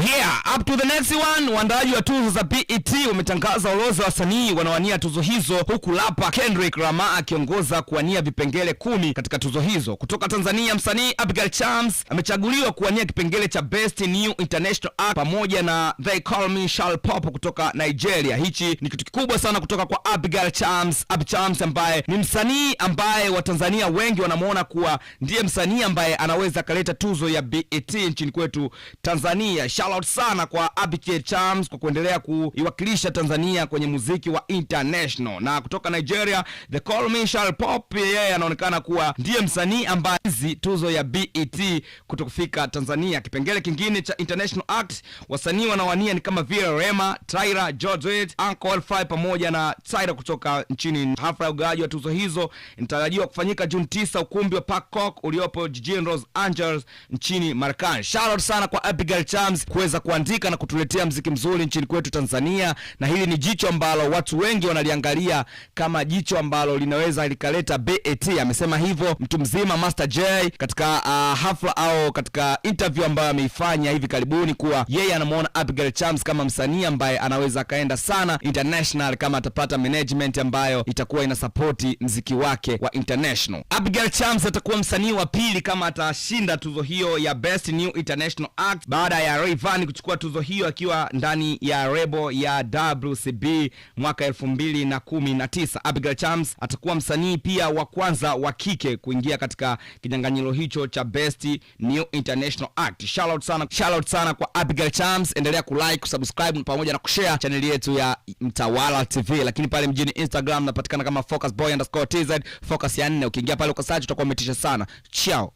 Yeah, up to the next one. Waandaaji wa tuzo za BET wametangaza orodha wa wasanii wanaowania tuzo hizo, huku rapa Kendrick Lamar akiongoza kuwania vipengele 10 katika tuzo hizo. Kutoka Tanzania, msanii Abigail Chams amechaguliwa kuwania kipengele cha Best New International Act pamoja na They Call Me Shal Pop kutoka Nigeria. Hichi ni kitu kikubwa sana kutoka kwa Abigail Chams. Chams ambaye ni msanii ambaye Watanzania wengi wanamuona kuwa ndiye msanii ambaye anaweza kaleta tuzo ya BET nchini kwetu Tanzania. Shout out sana kwa Abigail Chams kwa kuendelea kuiwakilisha Tanzania kwenye muziki wa international. Na kutoka Nigeria, The Call Me Shal Pop, yeye anaonekana kuwa ndiye msanii ambaye hizi tuzo ya BET kutokufika Tanzania. Kipengele kingine cha International Act, wasanii wanawania ni kama vile Rema, Tyra, George, Uncle Fry pamoja na Tyra kutoka nchini. Hafla ya ugawaji wa tuzo hizo inatarajiwa kufanyika June 9 ukumbi wa Park Court uliopo jijini Los Angeles nchini Marekani. Shout out sana kwa Abigail Chams kuweza kuandika na kutuletea muziki mzuri nchini kwetu Tanzania, na hili ni jicho ambalo watu wengi wanaliangalia kama jicho ambalo linaweza likaleta BET. Amesema hivyo mtu mzima Master J katika hafla au katika interview ambayo ameifanya hivi karibuni, kuwa yeye anamuona Abigail Chams kama msanii ambaye anaweza kaenda sana international kama atapata management ambayo itakuwa ina support muziki wake wa international. Abigail Chams atakuwa msanii wa pili kama atashinda tuzo hiyo ya Best New International Act baada ya Rayvanny kuchukua tuzo hiyo akiwa ndani ya rebo ya WCB mwaka 2019. Abigail Chams atakuwa msanii pia wa kwanza wa kike kuingia katika kinyang'anyiro hicho cha Best New International Act. Shout out sana kwa Abigail Chams. Endelea kulike, kusubscribe pamoja na kushare channel yetu ya Mtawala TV, lakini pale mjini Instagram napatikana kama FocusBoy_TZ, Focus ya 4. Ukiingia pale ukasearch utakuwa umetisha sana. Ciao.